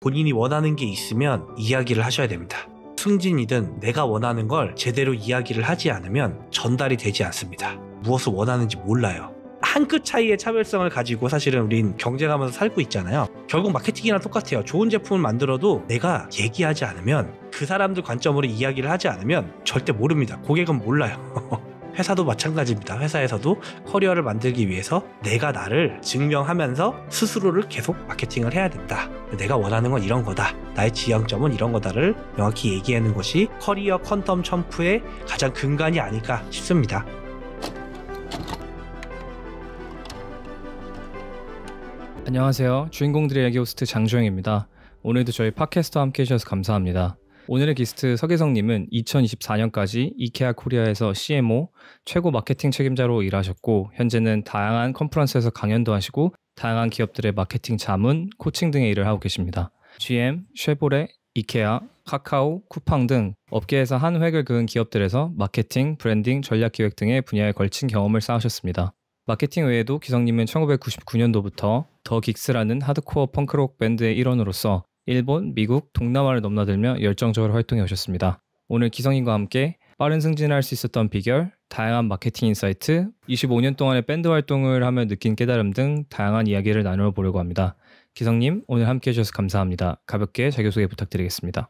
본인이 원하는 게 있으면 이야기를 하셔야 됩니다. 승진이든 내가 원하는 걸 제대로 이야기를 하지 않으면 전달이 되지 않습니다. 무엇을 원하는지 몰라요. 한 끗 차이의 차별성을 가지고 사실은 우린 경쟁하면서 살고 있잖아요. 결국 마케팅이랑 똑같아요. 좋은 제품을 만들어도 내가 얘기하지 않으면, 그 사람들 관점으로 이야기를 하지 않으면 절대 모릅니다. 고객은 몰라요. 회사도 마찬가지입니다. 회사에서도 커리어를 만들기 위해서 내가 나를 증명하면서 스스로를 계속 마케팅을 해야 된다. 내가 원하는 건 이런 거다. 나의 지향점은 이런 거다를 명확히 얘기하는 것이 커리어 퀀텀 점프의 가장 근간이 아닐까 싶습니다. 안녕하세요. 주인공들의 이야기 호스트 장주영입니다. 오늘도 저희 팟캐스트와 함께 해주셔서 감사합니다. 오늘의 게스트 서계성님은 2024년까지 이케아 코리아에서 CMO, 최고 마케팅 책임자로 일하셨고, 현재는 다양한 컨퍼런스에서 강연도 하시고 다양한 기업들의 마케팅 자문, 코칭 등의 일을 하고 계십니다. GM, 쉐보레, 이케아, 카카오, 쿠팡 등 업계에서 한 획을 그은 기업들에서 마케팅, 브랜딩, 전략기획 등의 분야에 걸친 경험을 쌓으셨습니다. 마케팅 외에도 기성님은 1999년도부터 더 긱스라는 하드코어 펑크록 밴드의 일원으로서 일본, 미국, 동남아를 넘나들며 열정적으로 활동해 오셨습니다. 오늘 기성님과 함께 빠른 승진을 할 수 있었던 비결, 다양한 마케팅 인사이트, 25년 동안의 밴드 활동을 하며 느낀 깨달음 등 다양한 이야기를 나누어 보려고 합니다. 기성님, 오늘 함께 해주셔서 감사합니다. 가볍게 자기소개 부탁드리겠습니다.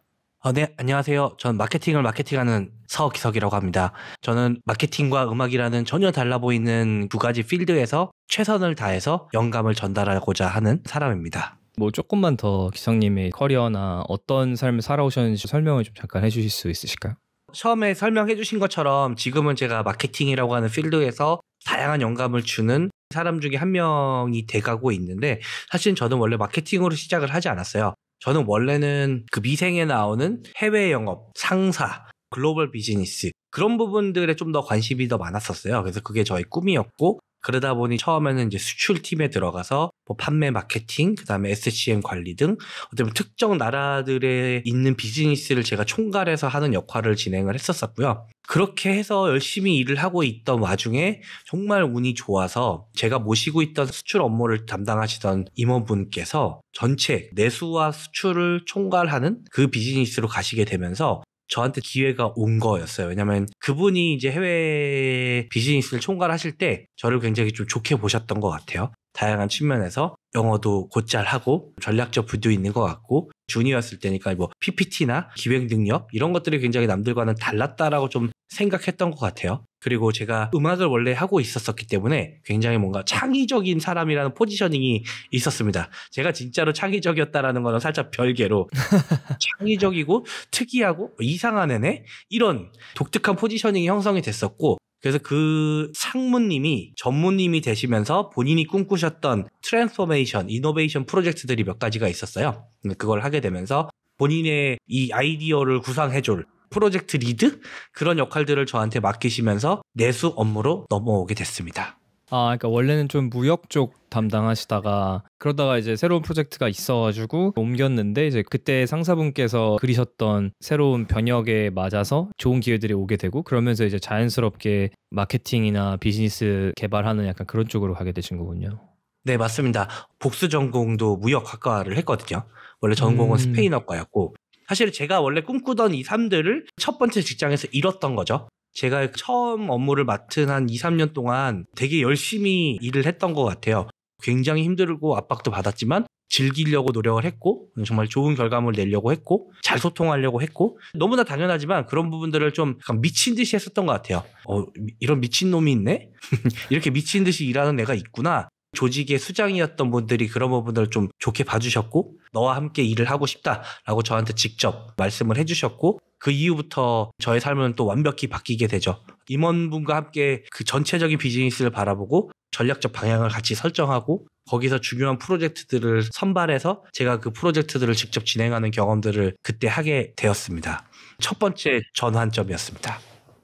네, 안녕하세요. 전 마케팅을 마케팅하는 서기석이라고 합니다. 저는 마케팅과 음악이라는 전혀 달라 보이는 두 가지 필드에서 최선을 다해서 영감을 전달하고자 하는 사람입니다. 조금만 더 기성님의 커리어나 어떤 삶을 살아오셨는지 설명을 좀 잠깐 해주실 수 있으실까요? 처음에 설명해 주신 것처럼 지금은 제가 마케팅이라고 하는 필드에서 다양한 영감을 주는 사람 중에 한 명이 돼가고 있는데, 사실 저는 원래 마케팅으로 시작을 하지 않았어요. 저는 원래는 그 미생에 나오는 해외 영업, 상사, 글로벌 비즈니스 그런 부분들에 좀 더 관심이 더 많았었어요. 그래서 그게 저의 꿈이었고, 그러다 보니 처음에는 이제 수출팀에 들어가서 판매 마케팅, 그 다음에 SCM 관리 등 어떤 특정 나라들에 있는 비즈니스를 제가 총괄해서 하는 역할을 진행을 했었고요. 그렇게 해서 열심히 일을 하고 있던 와중에 정말 운이 좋아서 제가 모시고 있던 수출 업무를 담당하시던 임원분께서 전체 내수와 수출을 총괄하는 그 비즈니스로 가시게 되면서 저한테 기회가 온 거였어요. 왜냐면 그분이 이제 해외 비즈니스를 총괄하실 때 저를 굉장히 좀 좋게 보셨던 것 같아요. 다양한 측면에서 영어도 곧잘 하고 전략적 부도 있는 것 같고, 주니어였을 때니까 PPT나 기획 능력 이런 것들이 굉장히 남들과는 달랐다라고 좀 생각했던 것 같아요. 그리고 제가 음악을 원래 하고 있었기 때문에 굉장히 뭔가 창의적인 사람이라는 포지셔닝이 있었습니다. 제가 진짜로 창의적이었다라는 거는 살짝 별개로 창의적이고 특이하고 이상한 애네? 이런 독특한 포지셔닝이 형성이 됐었고, 그래서 그 상무님이 전무님이 되시면서 본인이 꿈꾸셨던 트랜스포메이션, 이노베이션 프로젝트들이 몇 가지가 있었어요. 그걸 하게 되면서 본인의 이 아이디어를 구상해줄 프로젝트 리드? 그런 역할들을 저한테 맡기시면서 내수 업무로 넘어오게 됐습니다. 그러니까 원래는 좀 무역 쪽 담당하시다가 그러다가 이제 새로운 프로젝트가 있어가지고 옮겼는데, 이제 그때 상사분께서 그리셨던 새로운 변혁에 맞아서 좋은 기회들이 오게 되고, 그러면서 이제 자연스럽게 마케팅이나 비즈니스 개발하는 약간 그런 쪽으로 가게 되신 거군요. 네, 맞습니다. 복수 전공도 무역학과를 했거든요. 원래 전공은 스페인어과였고, 사실 제가 원래 꿈꾸던 이 삶들을 첫 번째 직장에서 잃었던 거죠. 제가 처음 업무를 맡은 한 2, 3년 동안 되게 열심히 일을 했던 것 같아요. 굉장히 힘들고 압박도 받았지만 즐기려고 노력을 했고, 정말 좋은 결과물 내려고 했고, 잘 소통하려고 했고, 너무나 당연하지만 그런 부분들을 좀 약간 미친 듯이 했었던 것 같아요. 이런 미친놈이 있네? 이렇게 미친 듯이 일하는 애가 있구나. 조직의 수장이었던 분들이 그런 부분들을 좀 좋게 봐주셨고, 너와 함께 일을 하고 싶다라고 저한테 직접 말씀을 해주셨고, 그 이후부터 저의 삶은 또 완벽히 바뀌게 되죠. 임원분과 함께 그 전체적인 비즈니스를 바라보고 전략적 방향을 같이 설정하고, 거기서 중요한 프로젝트들을 선발해서 제가 그 프로젝트들을 직접 진행하는 경험들을 그때 하게 되었습니다. 첫 번째 전환점이었습니다.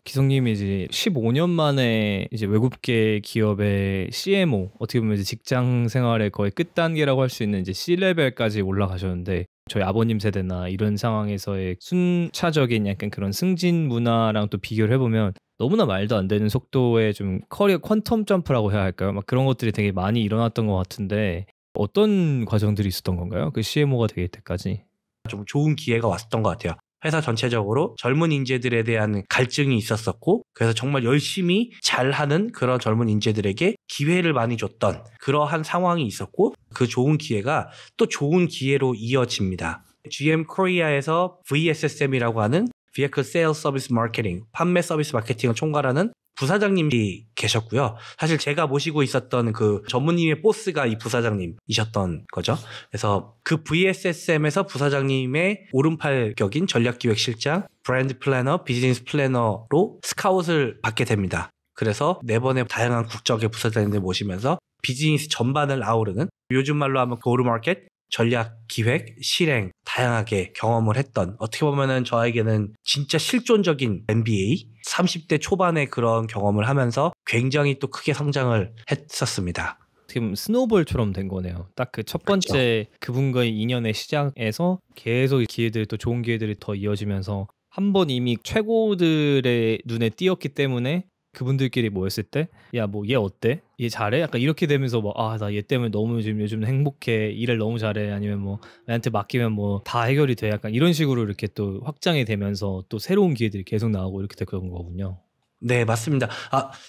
기성님이 이제 15년 만에 이제 외국계 기업의 CMO, 어떻게 보면 이제 직장 생활의 거의 끝단계라고 할 수 있는 이제 C레벨까지 올라가셨는데, 저희 아버님 세대나 이런 상황에서의 순차적인 약간 그런 승진 문화랑 또 비교를 해보면 너무나 말도 안 되는 속도의 좀 커리어 퀀텀 점프라고 해야 할까요? 막 그런 것들이 되게 많이 일어났던 것 같은데, 어떤 과정들이 있었던 건가요? 그 CMO가 되기 때까지. 좀 좋은 기회가 왔었던 것 같아요. 회사 전체적으로 젊은 인재들에 대한 갈증이 있었었고, 그래서 정말 열심히 잘하는 그런 젊은 인재들에게 기회를 많이 줬던 그러한 상황이 있었고, 그 좋은 기회가 또 좋은 기회로 이어집니다. GM 코리아에서 VSSM이라고 하는 Vehicle Sales Service Marketing, 판매 서비스 마케팅을 총괄하는 부사장님이 계셨고요. 사실 제가 모시고 있었던 그 전무님의 보스가 이 부사장님이셨던 거죠. 그래서 그 VSSM에서 부사장님의 오른팔 격인 전략기획실장, 브랜드 플래너, 비즈니스 플래너로 스카웃을 받게 됩니다. 그래서 4번의 다양한 국적의 부사장님들 모시면서 비즈니스 전반을 아우르는, 요즘 말로 하면 고르마켓, 전략, 기획, 실행 다양하게 경험을 했던, 어떻게 보면은 저에게는 진짜 실존적인 MBA 30대 초반의 그런 경험을 하면서 굉장히 또 크게 성장을 했었습니다. 지금 스노우볼처럼 된 거네요. 딱 그 첫 번째 그분과의 인연의 시작에서 계속 기회들이, 또 좋은 기회들이 더 이어지면서 한 번 이미 최고들의 눈에 띄었기 때문에 그분들끼리 모였을 때, 야 뭐 얘 어때? 얘 잘해? 약간 이렇게 되면서 뭐 아 나 얘 때문에 너무 요즘 행복해, 일을 너무 잘해, 아니면 뭐 얘한테 맡기면 뭐 다 해결이 돼, 약간 이런 식으로 이렇게 또 확장이 되면서 또 새로운 기회들이 계속 나오고 이렇게 됐던 거군요. 네, 맞습니다.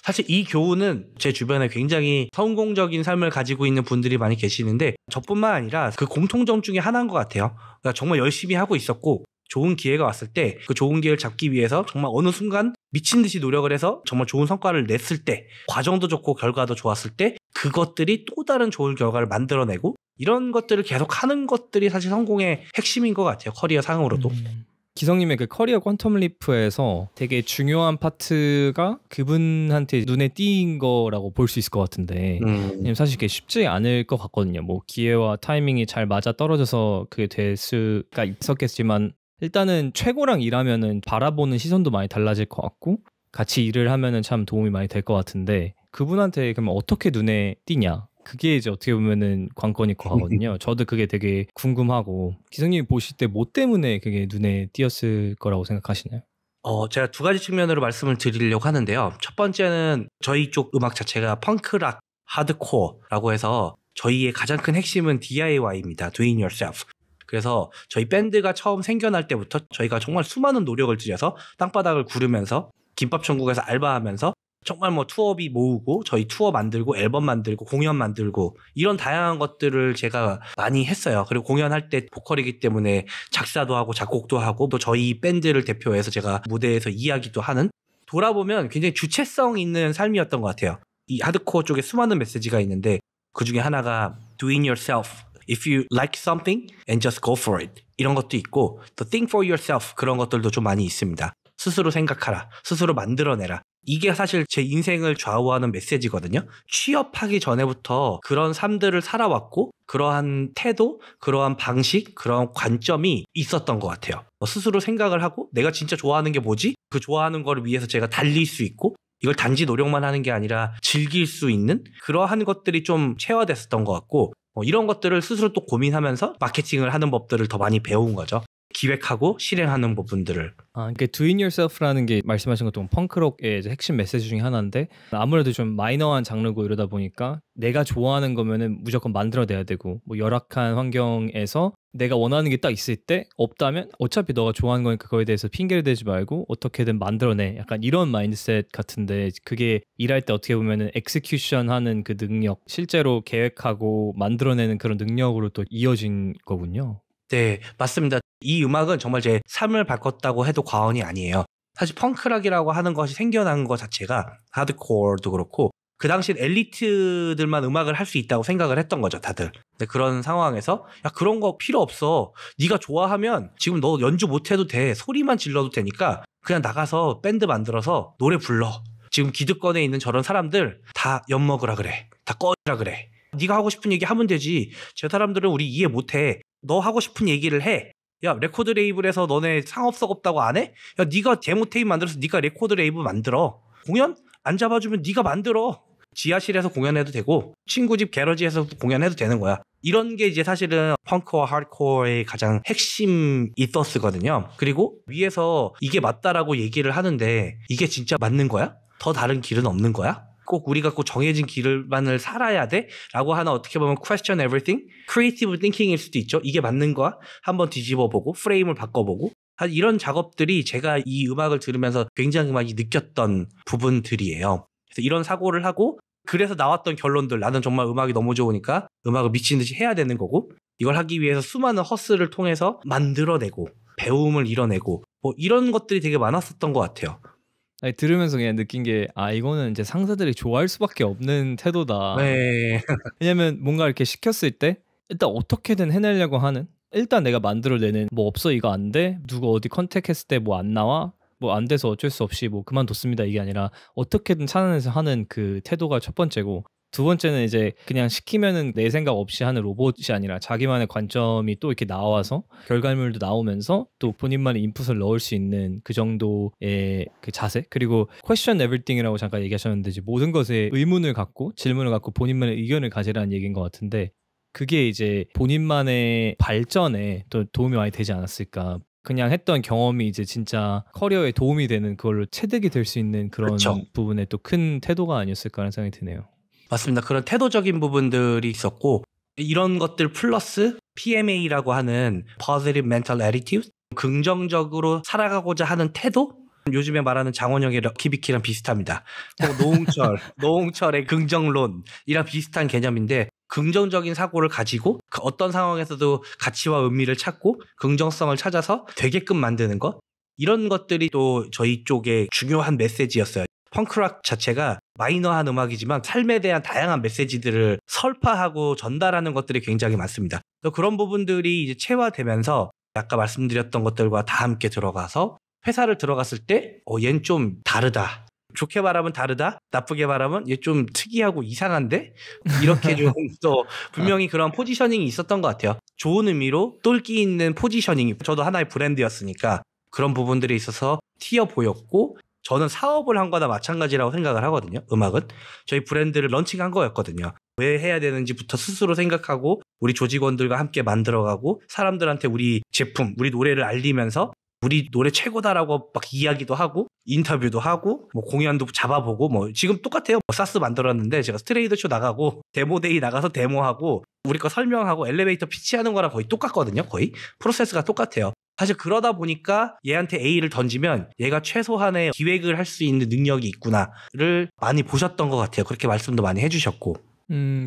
사실 이 교훈은 제 주변에 굉장히 성공적인 삶을 가지고 있는 분들이 많이 계시는데, 저뿐만 아니라 그 공통점 중에 하나인 것 같아요. 그러니까 정말 열심히 하고 있었고, 좋은 기회가 왔을 때 그 좋은 기회를 잡기 위해서 정말 어느 순간 미친 듯이 노력을 해서 정말 좋은 성과를 냈을 때, 과정도 좋고 결과도 좋았을 때 그것들이 또 다른 좋은 결과를 만들어내고, 이런 것들을 계속 하는 것들이 사실 성공의 핵심인 것 같아요. 커리어 상으로도. 기성님의 그 커리어 퀀텀 리프에서 되게 중요한 파트가 그분한테 눈에 띈 거라고 볼 수 있을 것 같은데, 왜냐면 사실 그게 쉽지 않을 것 같거든요. 뭐 기회와 타이밍이 잘 맞아 떨어져서 그게 될 수가 있었겠지만, 일단은 최고랑 일하면은 바라보는 시선도 많이 달라질 것 같고, 같이 일을 하면은 참 도움이 많이 될 것 같은데, 그분한테 그러면 어떻게 눈에 띄냐? 그게 이제 어떻게 보면은 관건일 것 같거든요. 저도 그게 되게 궁금하고, 기성님이 보실 때 뭐 때문에 그게 눈에 띄었을 거라고 생각하시나요? 제가 2가지 측면으로 말씀을 드리려고 하는데요. 첫 번째는 저희 쪽 음악 자체가 펑크락, 하드코어라고 해서 저희의 가장 큰 핵심은 DIY입니다. Do it yourself. 그래서 저희 밴드가 처음 생겨날 때부터 저희가 정말 수많은 노력을 들여서 땅바닥을 구르면서 김밥천국에서 알바하면서 정말 뭐 투어비 모으고 저희 투어 만들고 앨범 만들고 공연 만들고 이런 다양한 것들을 제가 많이 했어요. 그리고 공연할 때 보컬이기 때문에 작사도 하고 작곡도 하고, 또 저희 밴드를 대표해서 제가 무대에서 이야기도 하는, 돌아보면 굉장히 주체성 있는 삶이었던 것 같아요. 이 하드코어 쪽에 수많은 메시지가 있는데 그 중에 하나가 Do it yourself. If you like something and just go for it. 이런 것도 있고, 또 think for yourself, 그런 것들도 좀 많이 있습니다. 스스로 생각하라. 스스로 만들어내라. 이게 사실 제 인생을 좌우하는 메시지거든요. 취업하기 전에부터 그런 삶들을 살아왔고, 그러한 태도, 그러한 방식, 그러한 관점이 있었던 것 같아요. 스스로 생각을 하고 내가 진짜 좋아하는 게 뭐지? 그 좋아하는 거를 위해서 제가 달릴 수 있고, 이걸 단지 노력만 하는 게 아니라 즐길 수 있는 그러한 것들이 좀 체화됐었던 것 같고, 이런 것들을 스스로 또 고민하면서 마케팅을 하는 법들을 더 많이 배운 거죠. 기획하고 실행하는 부분들을. 그러니까 Do it yourself라는 게 말씀하신 것처럼 펑크록의 이제 핵심 메시지 중에 하나인데, 아무래도 좀 마이너한 장르고 이러다 보니까 내가 좋아하는 거면은 무조건 만들어내야 되고, 뭐 열악한 환경에서 내가 원하는 게 딱 있을 때 없다면 어차피 너가 좋아하는 거니까 그거에 대해서 핑계를 대지 말고 어떻게든 만들어내, 약간 이런 마인드셋 같은데, 그게 일할 때 어떻게 보면은 엑스큐션 하는 그 능력, 실제로 계획하고 만들어내는 그런 능력으로 또 이어진 거군요. 네, 맞습니다. 이 음악은 정말 제 삶을 바꿨다고 해도 과언이 아니에요. 사실 펑크락이라고 하는 것이 생겨난 것 자체가, 하드코어도 그렇고 그 당시엔 엘리트들만 음악을 할 수 있다고 생각을 했던 거죠, 다들. 근데 그런 상황에서 야, 그런 거 필요 없어. 네가 좋아하면 지금 너 연주 못해도 돼. 소리만 질러도 되니까 그냥 나가서 밴드 만들어서 노래 불러. 지금 기득권에 있는 저런 사람들 다 엿먹으라 그래. 다 꺼지라 그래. 네가 하고 싶은 얘기 하면 되지. 저 사람들은 우리 이해 못해. 너 하고 싶은 얘기를 해. 야, 레코드 레이블에서 너네 상업석 없다고 안 해? 야, 네가 데모 테이프 만들어서 네가 레코드 레이블 만들어. 공연 안 잡아주면 네가 만들어. 지하실에서 공연해도 되고 친구 집 게러지에서 공연해도 되는 거야. 이런 게 이제 사실은 펑크와 하드코어의 가장 핵심 이더스거든요. 그리고 위에서 이게 맞다라고 얘기를 하는데, 이게 진짜 맞는 거야? 더 다른 길은 없는 거야? 꼭 우리가 꼭 정해진 길만을 살아야 돼? 라고 하는 어떻게 보면 question everything? creative thinking일 수도 있죠. 이게 맞는 거야? 한번 뒤집어보고 프레임을 바꿔보고 이런 작업들이 제가 이 음악을 들으면서 굉장히 많이 느꼈던 부분들이에요. 그래서 이런 사고를 하고 그래서 나왔던 결론들 나는 정말 음악이 너무 좋으니까 음악을 미친 듯이 해야 되는 거고 이걸 하기 위해서 수많은 허스를 통해서 만들어내고 배움을 이뤄내고 뭐 이런 것들이 되게 많았었던 것 같아요. 아니, 들으면서 그냥 느낀 게 이거는 이제 상사들이 좋아할 수밖에 없는 태도다. 네. 왜냐면 뭔가 이렇게 시켰을 때 일단 어떻게든 해내려고 하는 일단 내가 만들어내는 뭐 없어 이거 안 돼? 누구 어디 컨택했을 때 뭐 안 나와? 뭐 안 돼서 어쩔 수 없이 뭐 그만뒀습니다 이게 아니라 어떻게든 찾아내서 하는 그 태도가 첫 번째고 두 번째는 이제 그냥 시키면은 내 생각 없이 하는 로봇이 아니라 자기만의 관점이 또 이렇게 나와서 결과물도 나오면서 또 본인만의 인풋을 넣을 수 있는 그 정도의 그 자세 그리고 question everything이라고 잠깐 얘기하셨는데 이제 모든 것에 의문을 갖고 질문을 갖고 본인만의 의견을 가지라는 얘기인 것 같은데 그게 이제 본인만의 발전에 또 도움이 많이 되지 않았을까. 그냥 했던 경험이 이제 진짜 커리어에 도움이 되는 그걸로 체득이 될 수 있는 그런 그렇죠. 부분에 또 큰 태도가 아니었을까라는 생각이 드네요. 맞습니다. 그런 태도적인 부분들이 있었고 이런 것들 플러스 PMA라고 하는 Positive Mental Attitude 긍정적으로 살아가고자 하는 태도? 요즘에 말하는 장원영의 럭키비키랑 비슷합니다. 노홍철의 긍정론이랑 비슷한 개념인데 긍정적인 사고를 가지고 그 어떤 상황에서도 가치와 의미를 찾고 긍정성을 찾아서 되게끔 만드는 것 이런 것들이 또 저희 쪽에 중요한 메시지였어요. 펑크락 자체가 마이너한 음악이지만 삶에 대한 다양한 메시지들을 설파하고 전달하는 것들이 굉장히 많습니다. 그런 부분들이 이제 체화되면서 아까 말씀드렸던 것들과 다 함께 들어가서 회사를 들어갔을 때 얘는 좀 다르다. 좋게 말하면 다르다. 나쁘게 말하면 얘 좀 특이하고 이상한데? 이렇게 좀 또 분명히 그런 포지셔닝이 있었던 것 같아요. 좋은 의미로 똘끼 있는 포지셔닝이 저도 하나의 브랜드였으니까 그런 부분들이 있어서 튀어 보였고 저는 사업을 한 거나 마찬가지라고 생각을 하거든요. 음악은. 저희 브랜드를 런칭한 거였거든요. 왜 해야 되는지부터 스스로 생각하고 우리 조직원들과 함께 만들어가고 사람들한테 우리 제품, 우리 노래를 알리면서 우리 노래 최고다라고 막 이야기도 하고 인터뷰도 하고 뭐 공연도 잡아보고 뭐 지금 똑같아요. 사스 만들었는데 제가 스트레이드 쇼 나가고 데모데이 나가서 데모하고 우리 거 설명하고 엘리베이터 피치하는 거랑 거의 똑같거든요. 거의 프로세스가 똑같아요. 사실 그러다 보니까 얘한테 A를 던지면 얘가 최소한의 기획을 할 수 있는 능력이 있구나를 많이 보셨던 것 같아요. 그렇게 말씀도 많이 해주셨고.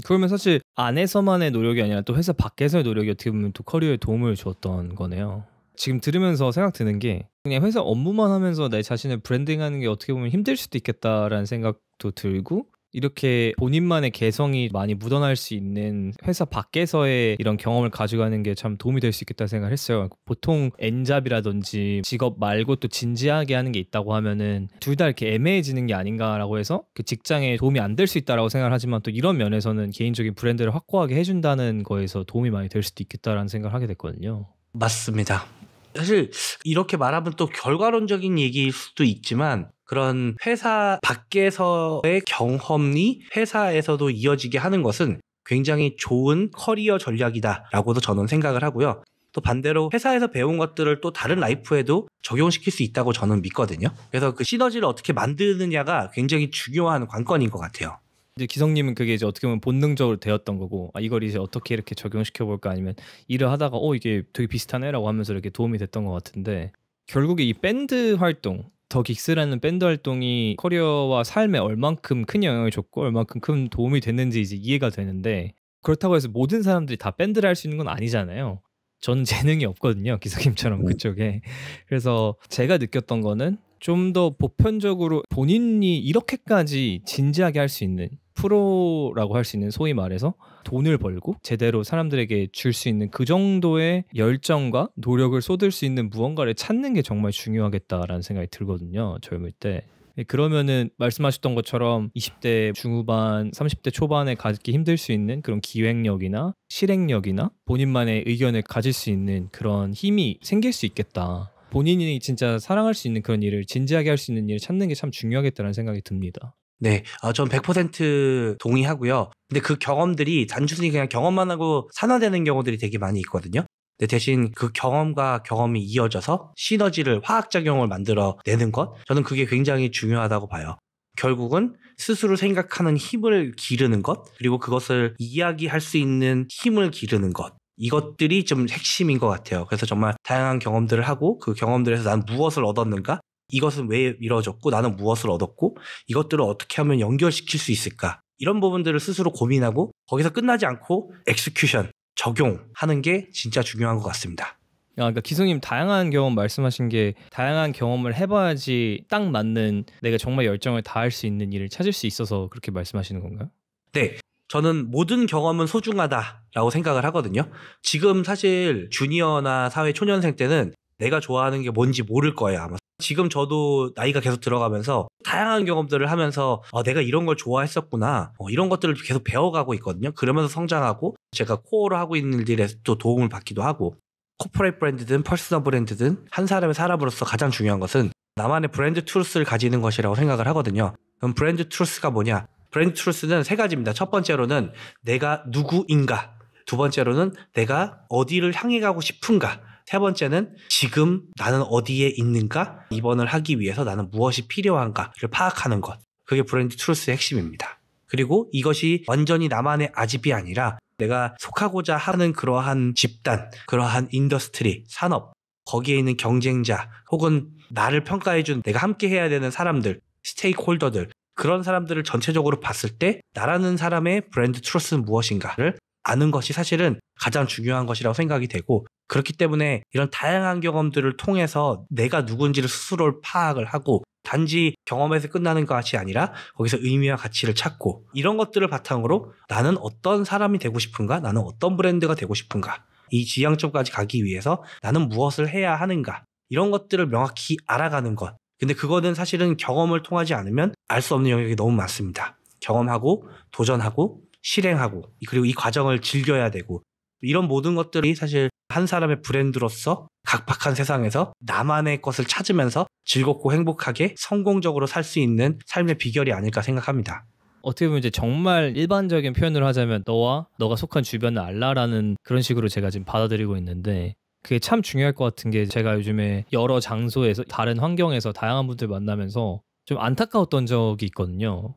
그러면 사실 안에서만의 노력이 아니라 또 회사 밖에서의 노력이 어떻게 보면 또 커리어에 도움을 줬던 거네요. 지금 들으면서 생각 드는 게 그냥 회사 업무만 하면서 내 자신을 브랜딩하는 게 어떻게 보면 힘들 수도 있겠다라는 생각도 들고 이렇게 본인만의 개성이 많이 묻어날 수 있는 회사 밖에서의 이런 경험을 가져가는 게 참 도움이 될 수 있겠다 생각을 했어요. 보통 N잡이라든지 직업 말고 또 진지하게 하는 게 있다고 하면은 둘 다 이렇게 애매해지는 게 아닌가라고 해서 그 직장에 도움이 안 될 수 있다라고 생각을 하지만 또 이런 면에서는 개인적인 브랜드를 확고하게 해준다는 거에서 도움이 많이 될 수도 있겠다라는 생각을 하게 됐거든요. 맞습니다. 사실 이렇게 말하면 또 결과론적인 얘기일 수도 있지만 그런 회사 밖에서의 경험이 회사에서도 이어지게 하는 것은 굉장히 좋은 커리어 전략이다라고도 저는 생각을 하고요. 또 반대로 회사에서 배운 것들을 또 다른 라이프에도 적용시킬 수 있다고 저는 믿거든요. 그래서 그 시너지를 어떻게 만드느냐가 굉장히 중요한 관건인 것 같아요. 이제 기성님은 그게 이제 어떻게 보면 본능적으로 되었던 거고 이걸 이제 어떻게 이렇게 적용시켜 볼까 아니면 일을 하다가 이게 되게 비슷하네라고 하면서 이렇게 도움이 됐던 것 같은데 결국에 이 밴드 활동 더 긱스라는 밴드 활동이 커리어와 삶에 얼만큼 큰 영향을 줬고 얼만큼 큰 도움이 됐는지 이제 이해가 되는데 그렇다고 해서 모든 사람들이 다 밴드를 할 수 있는 건 아니잖아요. 전 재능이 없거든요. 기성님처럼 그쪽에. 그래서 제가 느꼈던 거는 좀 더 보편적으로 본인이 이렇게까지 진지하게 할 수 있는 프로라고 할 수 있는 소위 말해서 돈을 벌고 제대로 사람들에게 줄 수 있는 그 정도의 열정과 노력을 쏟을 수 있는 무언가를 찾는 게 정말 중요하겠다라는 생각이 들거든요. 젊을 때. 그러면은 말씀하셨던 것처럼 20대 중후반, 30대 초반에 갖기 힘들 수 있는 그런 기획력이나 실행력이나 본인만의 의견을 가질 수 있는 그런 힘이 생길 수 있겠다. 본인이 진짜 사랑할 수 있는 그런 일을 진지하게 할 수 있는 일을 찾는 게 참 중요하겠다는 생각이 듭니다. 네, 전 100% 동의하고요. 근데 그 경험들이 단순히 그냥 경험만 하고 산화되는 경우들이 되게 많이 있거든요. 근데 대신 그 경험과 경험이 이어져서 시너지를 화학작용을 만들어내는 것 저는 그게 굉장히 중요하다고 봐요. 결국은 스스로 생각하는 힘을 기르는 것, 그리고 그것을 이야기할 수 있는 힘을 기르는 것, 이것들이 좀 핵심인 것 같아요. 그래서 정말 다양한 경험들을 하고 그 경험들에서 난 무엇을 얻었는가, 이것은 왜 이루어졌고 나는 무엇을 얻었고 이것들을 어떻게 하면 연결시킬 수 있을까, 이런 부분들을 스스로 고민하고 거기서 끝나지 않고 엑스큐션, 적용하는 게 진짜 중요한 것 같습니다. 그러니까 기성님 다양한 경험 말씀하신 게 다양한 경험을 해봐야지 딱 맞는 내가 정말 열정을 다할 수 있는 일을 찾을 수 있어서 그렇게 말씀하시는 건가요? 네. 저는 모든 경험은 소중하다라고 생각을 하거든요. 지금 사실 주니어나 사회 초년생 때는 내가 좋아하는 게 뭔지 모를 거예요, 아마. 지금 저도 나이가 계속 들어가면서 다양한 경험들을 하면서 내가 이런 걸 좋아했었구나, 이런 것들을 계속 배워가고 있거든요. 그러면서 성장하고 제가 코어로 하고 있는 일들에 또 도움을 받기도 하고, 코퍼레이트 브랜드든 퍼스널 브랜드든 한 사람의 사람으로서 가장 중요한 것은 나만의 브랜드 트루스를 가지는 것이라고 생각을 하거든요. 그럼 브랜드 트루스가 뭐냐? 브랜드 트루스는 세 가지입니다. 첫 번째로는 내가 누구인가, 두 번째로는 내가 어디를 향해 가고 싶은가, 세 번째는 지금 나는 어디에 있는가, 입원을 하기 위해서 나는 무엇이 필요한가를 파악하는 것. 그게 브랜드 트루스의 핵심입니다. 그리고 이것이 완전히 나만의 아집이 아니라 내가 속하고자 하는 그러한 집단, 그러한 인더스트리, 산업, 거기에 있는 경쟁자, 혹은 나를 평가해준 내가 함께 해야 되는 사람들, 스테이크홀더들, 그런 사람들을 전체적으로 봤을 때 나라는 사람의 브랜드 트루스는 무엇인가를 아는 것이 사실은 가장 중요한 것이라고 생각이 되고, 그렇기 때문에 이런 다양한 경험들을 통해서 내가 누군지를 스스로 파악을 하고, 단지 경험에서 끝나는 것이 아니라 거기서 의미와 가치를 찾고, 이런 것들을 바탕으로 나는 어떤 사람이 되고 싶은가, 나는 어떤 브랜드가 되고 싶은가, 이 지향점까지 가기 위해서 나는 무엇을 해야 하는가, 이런 것들을 명확히 알아가는 것. 근데 그거는 사실은 경험을 통하지 않으면 알 수 없는 영역이 너무 많습니다. 경험하고 도전하고 실행하고, 그리고 이 과정을 즐겨야 되고, 이런 모든 것들이 사실 한 사람의 브랜드로서 각박한 세상에서 나만의 것을 찾으면서 즐겁고 행복하게 성공적으로 살 수 있는 삶의 비결이 아닐까 생각합니다. 어떻게 보면 이제 정말 일반적인 표현을 하자면 너가 속한 주변을 알라라는 그런 식으로 제가 지금 받아들이고 있는데, 그게 참 중요할 것 같은 게, 제가 요즘에 여러 장소에서 다른 환경에서 다양한 분들 만나면서 좀 안타까웠던 적이 있거든요.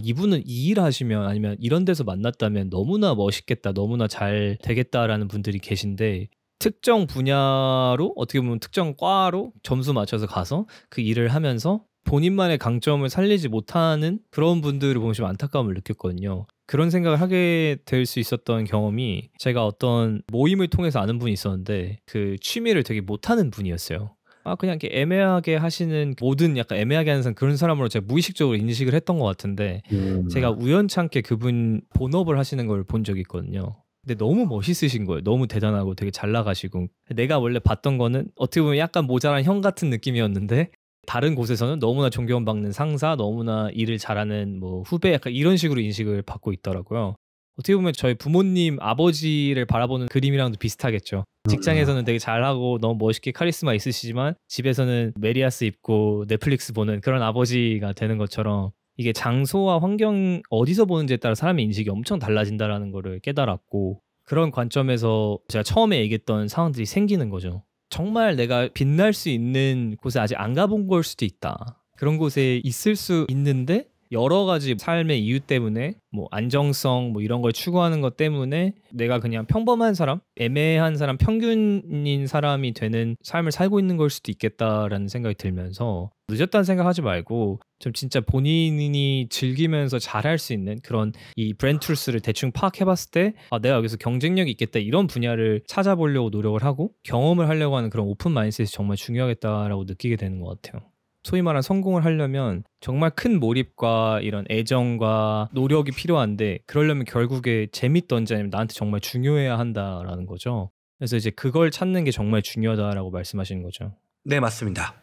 이분은 이 일 하시면, 아니면 이런 데서 만났다면 너무나 멋있겠다, 너무나 잘 되겠다라는 분들이 계신데, 특정 분야로, 어떻게 보면 특정 과로 점수 맞춰서 가서 그 일을 하면서 본인만의 강점을 살리지 못하는 그런 분들을 보면 좀 안타까움을 느꼈거든요. 그런 생각을 하게 될 수 있었던 경험이, 제가 어떤 모임을 통해서 아는 분이 있었는데 그 취미를 되게 못하는 분이었어요. 그냥 이렇게 애매하게 하시는, 모든 약간 애매하게 하는 사람, 그런 사람으로 제가 무의식적으로 인식을 했던 것 같은데, 제가 우연찮게 그분 본업을 하시는 걸 본 적이 있거든요. 근데 너무 멋있으신 거예요. 너무 대단하고 되게 잘 나가시고, 내가 원래 봤던 거는 어떻게 보면 약간 모자란 형 같은 느낌이었는데, 다른 곳에서는 너무나 존경받는 상사, 너무나 일을 잘하는 뭐 후배, 약간 이런 식으로 인식을 받고 있더라고요. 어떻게 보면 저희 부모님, 아버지를 바라보는 그림이랑도 비슷하겠죠. 직장에서는 되게 잘하고 너무 멋있게 카리스마 있으시지만 집에서는 메리아스 입고 넷플릭스 보는 그런 아버지가 되는 것처럼, 이게 장소와 환경 어디서 보는지에 따라 사람의 인식이 엄청 달라진다라는 거를 깨달았고, 그런 관점에서 제가 처음에 얘기했던 상황들이 생기는 거죠. 정말 내가 빛날 수 있는 곳에 아직 안 가본 걸 수도 있다. 그런 곳에 있을 수 있는데 여러 가지 삶의 이유 때문에, 뭐 안정성, 뭐 이런 걸 추구하는 것 때문에 내가 그냥 평범한 사람, 애매한 사람, 평균인 사람이 되는 삶을 살고 있는 걸 수도 있겠다라는 생각이 들면서, 늦었다는 생각하지 말고 좀 진짜 본인이 즐기면서 잘할 수 있는 그런 이 브랜드 트루스를 대충 파악해봤을 때, 내가 여기서 경쟁력이 있겠다, 이런 분야를 찾아보려고 노력을 하고 경험을 하려고 하는 그런 오픈 마인드셋이 정말 중요하겠다라고 느끼게 되는 것 같아요. 소위 말하는 성공을 하려면 정말 큰 몰입과 이런 애정과 노력이 필요한데, 그러려면 결국에 재밌던지 아니면 나한테 정말 중요해야 한다라는 거죠. 그래서 이제 그걸 찾는 게 정말 중요하다라고 말씀하시는 거죠. 네, 맞습니다.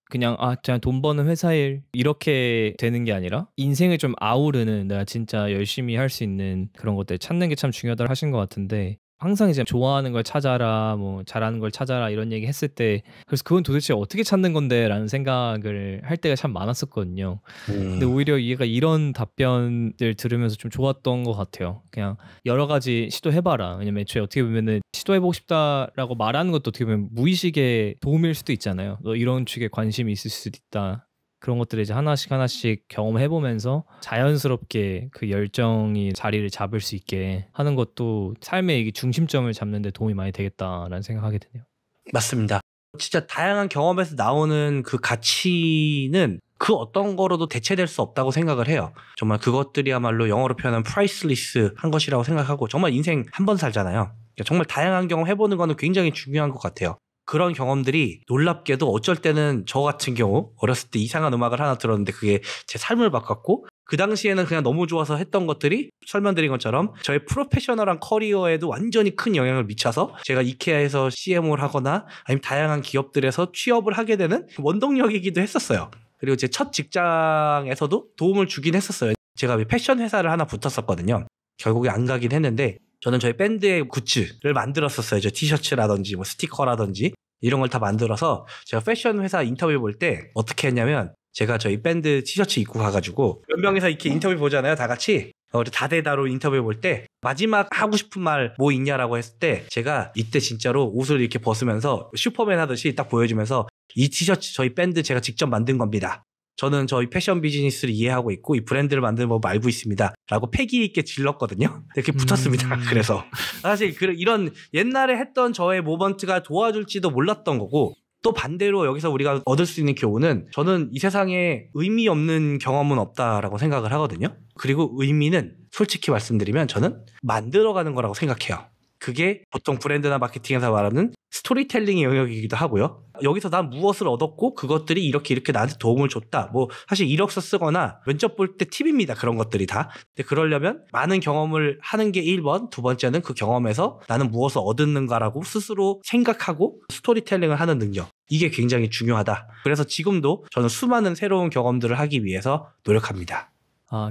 그냥 돈 버는 회사 일 이렇게 되는 게 아니라 인생을 좀 아우르는, 내가 진짜 열심히 할 수 있는 그런 것들 찾는 게 참 중요하다고 하신 것 같은데, 항상 이제 좋아하는 걸 찾아라, 뭐 잘하는 걸 찾아라 이런 얘기 했을 때, 그래서 그건 도대체 어떻게 찾는 건데 라는 생각을 할 때가 참 많았었거든요. 근데 오히려 얘가 이런 답변을 들으면서 좀 좋았던 것 같아요. 그냥 여러 가지 시도해봐라. 왜냐면 애초에 어떻게 보면은 시도해보고 싶다라고 말하는 것도 어떻게 보면 무의식의 도움일 수도 있잖아요. 너 이런 축에 관심이 있을 수도 있다. 그런 것들을 이제 하나씩 하나씩 경험해보면서 자연스럽게 그 열정이 자리를 잡을 수 있게 하는 것도 삶의 이 중심점을 잡는 데 도움이 많이 되겠다라는 생각하게 되네요. 맞습니다. 진짜 다양한 경험에서 나오는 그 가치는 그 어떤 거로도 대체될 수 없다고 생각을 해요. 정말 그것들이야말로 영어로 표현하면 프라이슬리스한 것이라고 생각하고, 정말 인생 한 번 살잖아요. 그러니까 정말 다양한 경험 해보는 거는 굉장히 중요한 것 같아요. 그런 경험들이 놀랍게도 어쩔 때는 저 같은 경우 어렸을 때 이상한 음악을 하나 들었는데 그게 제 삶을 바꿨고, 그 당시에는 그냥 너무 좋아서 했던 것들이 설명드린 것처럼 저의 프로페셔널한 커리어에도 완전히 큰 영향을 미쳐서 제가 이케아에서 CMO를 하거나 아니면 다양한 기업들에서 취업을 하게 되는 원동력이기도 했었어요. 그리고 제 첫 직장에서도 도움을 주긴 했었어요. 제가 패션 회사를 하나 붙었었거든요. 결국에 안 가긴 했는데 저는 저희 밴드의 굿즈를 만들었었어요. 저 티셔츠라든지 뭐 스티커라든지 이런 걸 다 만들어서 제가 패션 회사 인터뷰 볼 때 어떻게 했냐면, 제가 저희 밴드 티셔츠 입고 가가지고 몇 명이서 이렇게 인터뷰 보잖아요, 다 같이. 다대다로 인터뷰 볼 때 마지막 하고 싶은 말 뭐 있냐라고 했을 때 제가 이때 진짜로 옷을 이렇게 벗으면서 슈퍼맨 하듯이 딱 보여주면서 이 티셔츠 저희 밴드 제가 직접 만든 겁니다. 저는 저희 패션 비즈니스를 이해하고 있고 이 브랜드를 만드는 법 알고 있습니다. 라고 패기 있게 질렀거든요. 이렇게 붙었습니다. 그래서 사실 이런 옛날에 했던 저의 모먼트가 도와줄지도 몰랐던 거고, 또 반대로 여기서 우리가 얻을 수 있는 교훈은, 저는 이 세상에 의미 없는 경험은 없다라고 생각을 하거든요. 그리고 의미는 솔직히 말씀드리면 저는 만들어가는 거라고 생각해요. 그게 보통 브랜드나 마케팅에서 말하는 스토리텔링의 영역이기도 하고요. 여기서 난 무엇을 얻었고 그것들이 이렇게 나한테 도움을 줬다. 뭐 사실 이력서 쓰거나 면접 볼 때 팁입니다. 그런 것들이 다. 근데 그러려면 많은 경험을 하는 게 1번, 두 번째는 그 경험에서 나는 무엇을 얻었는가라고 스스로 생각하고 스토리텔링을 하는 능력. 이게 굉장히 중요하다. 그래서 지금도 저는 수많은 새로운 경험들을 하기 위해서 노력합니다.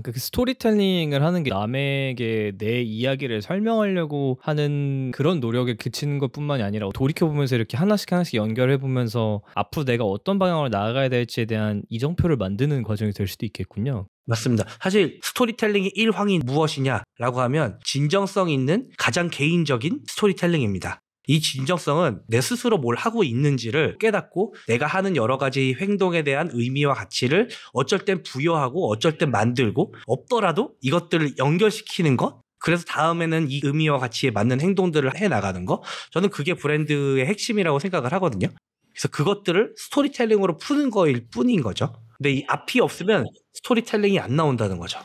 그 스토리텔링을 하는 게 남에게 내 이야기를 설명하려고 하는 그런 노력에 그치는 것뿐만이 아니라 돌이켜보면서 이렇게 하나씩 연결해보면서 앞으로 내가 어떤 방향으로 나아가야 될지에 대한 이정표를 만드는 과정이 될 수도 있겠군요. 맞습니다. 사실 스토리텔링의 일황이 무엇이냐라고 하면 진정성 있는 가장 개인적인 스토리텔링입니다. 이 진정성은 내 스스로 뭘 하고 있는지를 깨닫고 내가 하는 여러 가지 행동에 대한 의미와 가치를 어쩔 땐 부여하고 어쩔 땐 만들고, 없더라도 이것들을 연결시키는 것, 그래서 다음에는 이 의미와 가치에 맞는 행동들을 해나가는 거, 저는 그게 브랜드의 핵심이라고 생각을 하거든요. 그래서 그것들을 스토리텔링으로 푸는 거일 뿐인 거죠. 근데 이 앞이 없으면 스토리텔링이 안 나온다는 거죠.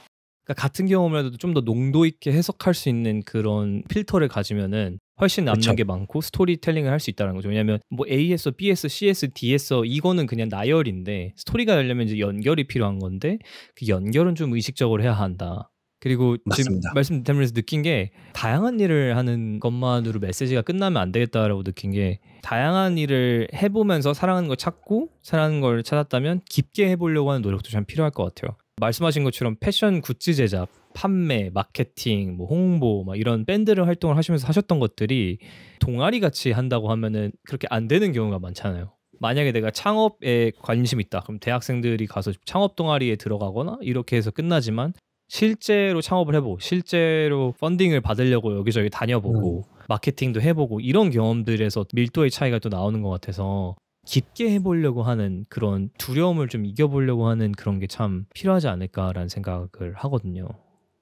그러니까 같은 경험을 해도 좀 더 농도 있게 해석할 수 있는 그런 필터를 가지면은 훨씬 남는 그쵸. 게 많고 스토리텔링을 할 수 있다는 거죠. 왜냐하면 뭐 A에서 B에서 C에서 D에서 이거는 그냥 나열인데 스토리가 되려면 이제 연결이 필요한 건데 그 연결은 좀 의식적으로 해야 한다. 그리고 지금 맞습니다. 말씀드리면서 느낀 게, 다양한 일을 하는 것만으로 메시지가 끝나면 안 되겠다라고 느낀 게, 다양한 일을 해보면서 사랑하는 걸 찾고 사랑하는 걸 찾았다면 깊게 해보려고 하는 노력도 참 필요할 것 같아요. 말씀하신 것처럼 패션 굿즈 제작, 판매, 마케팅, 뭐 홍보, 막 이런 밴드를 활동을 하시면서 하셨던 것들이 동아리 같이 한다고 하면은 그렇게 안 되는 경우가 많잖아요. 만약에 내가 창업에 관심 있다, 그럼 대학생들이 가서 창업 동아리에 들어가거나 이렇게 해서 끝나지만, 실제로 창업을 해보고 실제로 펀딩을 받으려고 여기저기 다녀보고 마케팅도 해보고 이런 경험들에서 밀도의 차이가 또 나오는 것 같아서, 깊게 해보려고 하는 그런 두려움을 좀 이겨보려고 하는 그런 게 참 필요하지 않을까라는 생각을 하거든요.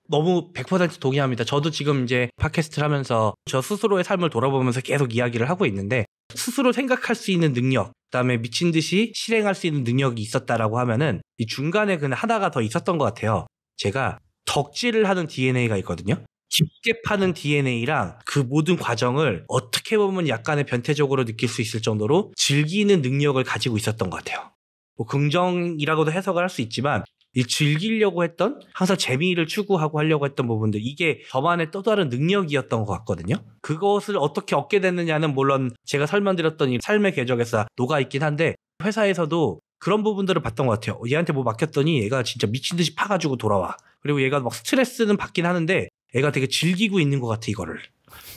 너무 100% 동의합니다. 저도 지금 이제 팟캐스트를 하면서 저 스스로의 삶을 돌아보면서 계속 이야기를 하고 있는데, 스스로 생각할 수 있는 능력, 그다음에 미친 듯이 실행할 수 있는 능력이 있었다라고 하면은 이 중간에 그냥 하나가 더 있었던 것 같아요. 제가 덕질을 하는 DNA가 있거든요. 깊게 파는 DNA랑 그 모든 과정을 어떻게 보면 약간의 변태적으로 느낄 수 있을 정도로 즐기는 능력을 가지고 있었던 것 같아요. 뭐 긍정이라고도 해석을 할 수 있지만, 이 즐기려고 했던, 항상 재미를 추구하고 하려고 했던 부분들, 이게 저만의 또 다른 능력이었던 것 같거든요. 그것을 어떻게 얻게 됐느냐는 물론 제가 설명드렸던 이 삶의 궤적에서 녹아있긴 한데, 회사에서도 그런 부분들을 봤던 것 같아요. 얘한테 뭐 맡겼더니 얘가 진짜 미친 듯이 파가지고 돌아와. 그리고 얘가 막 스트레스는 받긴 하는데 애가 되게 즐기고 있는 것 같아, 이거를.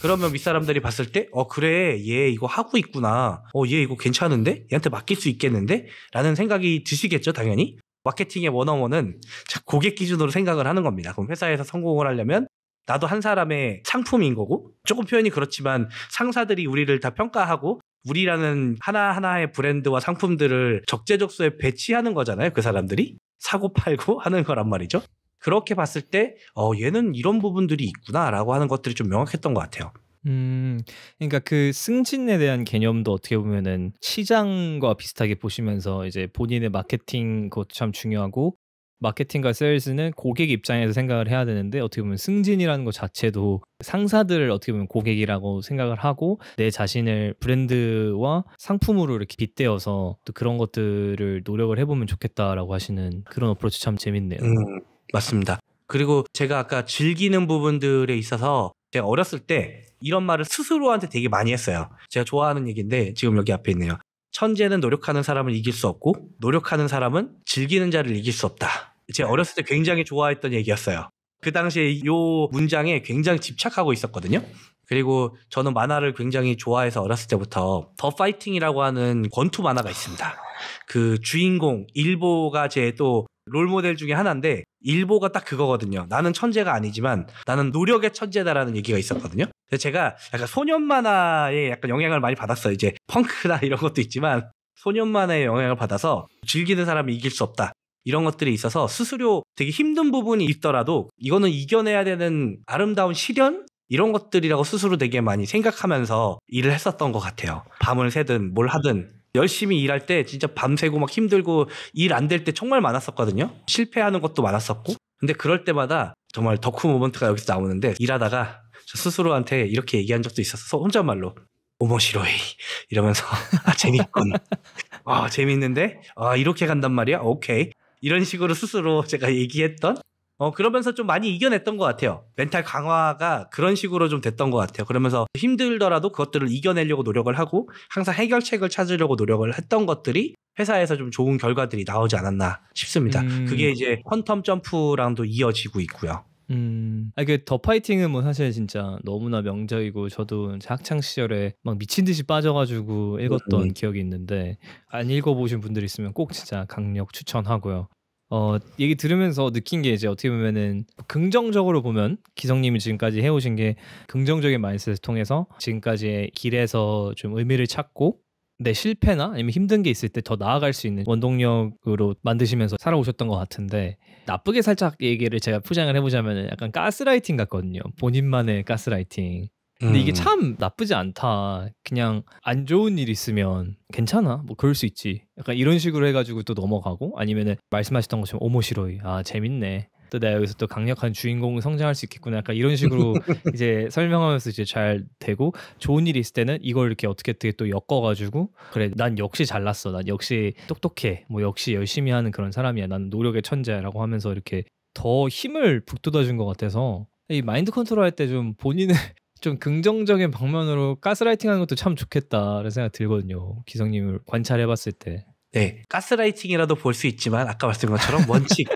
그러면 윗사람들이 봤을 때 그래, 얘 이거 하고 있구나, 얘 이거 괜찮은데? 얘한테 맡길 수 있겠는데? 라는 생각이 드시겠죠, 당연히. 마케팅의 원어원은 고객 기준으로 생각을 하는 겁니다. 그럼 회사에서 성공을 하려면 나도 한 사람의 상품인 거고, 조금 표현이 그렇지만 상사들이 우리를 다 평가하고 우리라는 하나하나의 브랜드와 상품들을 적재적소에 배치하는 거잖아요. 그 사람들이 사고 팔고 하는 거란 말이죠. 그렇게 봤을 때 얘는 이런 부분들이 있구나라고 하는 것들이 좀 명확했던 것 같아요. 그러니까 그 승진에 대한 개념도 어떻게 보면은 시장과 비슷하게 보시면서 이제 본인의 마케팅 그것도 참 중요하고 마케팅과 세일즈는 고객 입장에서 생각을 해야 되는데 어떻게 보면 승진이라는 것 자체도 상사들을 어떻게 보면 고객이라고 생각을 하고 내 자신을 브랜드와 상품으로 이렇게 빗대어서 또 그런 것들을 노력을 해보면 좋겠다라고 하시는 그런 어프로치 참 재밌네요. 맞습니다. 그리고 제가 아까 즐기는 부분들에 있어서 제가 어렸을 때 이런 말을 스스로한테 되게 많이 했어요. 제가 좋아하는 얘기인데 지금 여기 앞에 있네요. 천재는 노력하는 사람을 이길 수 없고 노력하는 사람은 즐기는 자를 이길 수 없다. 제가 어렸을 때 굉장히 좋아했던 얘기였어요. 그 당시에 이 문장에 굉장히 집착하고 있었거든요. 그리고 저는 만화를 굉장히 좋아해서 어렸을 때부터 더 파이팅이라고 하는 권투 만화가 있습니다. 그 주인공 일보가 제 또 롤모델 중에 하나인데 일보가 딱 그거거든요. 나는 천재가 아니지만 나는 노력의 천재다라는 얘기가 있었거든요. 그래서 제가 약간 소년 만화에 약간 영향을 많이 받았어요. 이제 펑크나 이런 것도 있지만 소년 만화에 영향을 받아서 즐기는 사람이 이길 수 없다. 이런 것들이 있어서 스스로 되게 힘든 부분이 있더라도 이거는 이겨내야 되는 아름다운 시련? 이런 것들이라고 스스로 되게 많이 생각하면서 일을 했었던 것 같아요. 밤을 새든 뭘 하든 열심히 일할 때 진짜 밤새고 막 힘들고 일 안 될 때 정말 많았었거든요. 실패하는 것도 많았었고. 근데 그럴 때마다 정말 덕후 모먼트가 여기서 나오는데 일하다가 저 스스로한테 이렇게 얘기한 적도 있었어. 혼잣말로. 오모시로이 이러면서 재밌군. 재밌는데? 이렇게 간단 말이야? 오케이. 이런 식으로 스스로 제가 얘기했던 그러면서 좀 많이 이겨냈던 것 같아요. 멘탈 강화가 그런 식으로 좀 됐던 것 같아요. 그러면서 힘들더라도 그것들을 이겨내려고 노력을 하고 항상 해결책을 찾으려고 노력을 했던 것들이 회사에서 좀 좋은 결과들이 나오지 않았나 싶습니다. 그게 이제 퀀텀 점프랑도 이어지고 있고요. 더 파이팅은 뭐 사실 진짜 너무나 명작이고 저도 학창 시절에 막 미친 듯이 빠져가지고 읽었던 기억이 있는데 안 읽어보신 분들 있으면 꼭 진짜 강력 추천하고요. 얘기 들으면서 느낀 게 이제 어떻게 보면은 긍정적으로 보면 기성님이 지금까지 해오신 게 긍정적인 마인드셋을 통해서 지금까지의 길에서 좀 의미를 찾고 내 실패나 아니면 힘든 게 있을 때 더 나아갈 수 있는 원동력으로 만드시면서 살아오셨던 것 같은데 나쁘게 살짝 얘기를 제가 포장을 해보자면 약간 가스라이팅 같거든요. 본인만의 가스라이팅. 근데 이게 참 나쁘지 않다. 그냥 안 좋은 일 있으면 괜찮아. 뭐 그럴 수 있지. 약간 이런 식으로 해가지고 또 넘어가고 아니면은 말씀하셨던 것처럼 오모시로이. 재밌네. 또 내가 여기서 또 강력한 주인공을 성장할 수 있겠구나. 약간 이런 식으로 이제 설명하면서 이제 잘 되고 좋은 일이 있을 때는 이걸 이렇게 어떻게 또 엮어가지고 그래 난 역시 잘났어. 난 역시 똑똑해. 뭐 역시 열심히 하는 그런 사람이야. 나는 노력의 천재라고 하면서 이렇게 더 힘을 북돋아준 것 같아서 이 마인드 컨트롤 할 때 좀 본인의 좀 긍정적인 방면으로 가스라이팅하는 것도 참 좋겠다라는 생각 들거든요. 기성님을 관찰해봤을 때. 네, 가스라이팅이라도 볼 수 있지만 아까 말씀드린 것처럼 원칙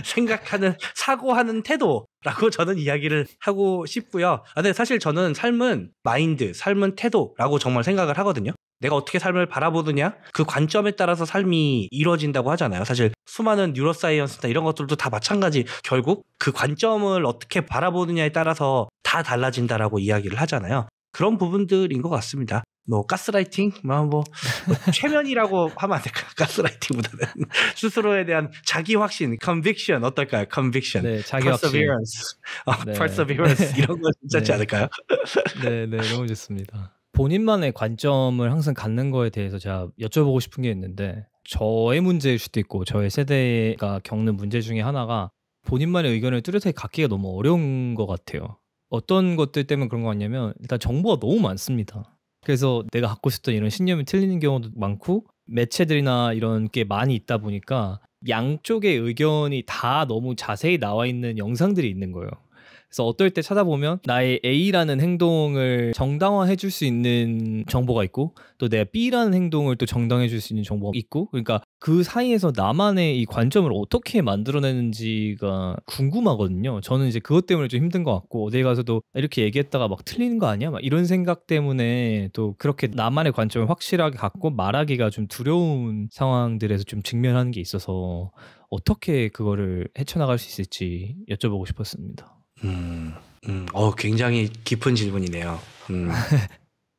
생각하는 사고하는 태도라고 저는 이야기를 하고 싶고요. 근데 사실 저는 삶은 마인드, 삶은 태도라고 정말 생각을 하거든요. 내가 어떻게 삶을 바라보느냐 그 관점에 따라서 삶이 이루어진다고 하잖아요. 사실 수많은 뉴로사이언스나 이런 것들도 다 마찬가지. 결국 그 관점을 어떻게 바라보느냐에 따라서 다 달라진다라고 이야기를 하잖아요. 그런 부분들인 것 같습니다. 뭐 가스라이팅, 뭐 최면이라고 하면 안 될까요? 가스라이팅보다는 스스로에 대한 자기 확신, conviction 어떨까요? conviction, 네, 자기 확신, perseverance, 네. perseverance 이런 거 괜찮지 않을까요? 네, 너무 좋습니다. 본인만의 관점을 항상 갖는 거에 대해서 제가 여쭤보고 싶은 게 있는데 저의 문제일 수도 있고 저의 세대가 겪는 문제 중에 하나가 본인만의 의견을 뚜렷하게 갖기가 너무 어려운 것 같아요. 어떤 것들 때문에 그런 거 같냐면 일단 정보가 너무 많습니다. 그래서 내가 갖고 있었던 이런 신념이 틀리는 경우도 많고 매체들이나 이런 게 많이 있다 보니까 양쪽의 의견이 다 너무 자세히 나와 있는 영상들이 있는 거예요. 그래서 어떨 때 찾아보면 나의 A라는 행동을 정당화해 줄 수 있는 정보가 있고 또 내가 B라는 행동을 또 정당해 줄 수 있는 정보가 있고 그러니까 그 사이에서 나만의 이 관점을 어떻게 만들어내는지가 궁금하거든요. 저는 이제 그것 때문에 좀 힘든 것 같고 어디 가서도 이렇게 얘기했다가 막 틀리는 거 아니야? 막 이런 생각 때문에 또 그렇게 나만의 관점을 확실하게 갖고 말하기가 좀 두려운 상황들에서 좀 직면하는 게 있어서 어떻게 그거를 헤쳐나갈 수 있을지 여쭤보고 싶었습니다. 굉장히 깊은 질문이네요.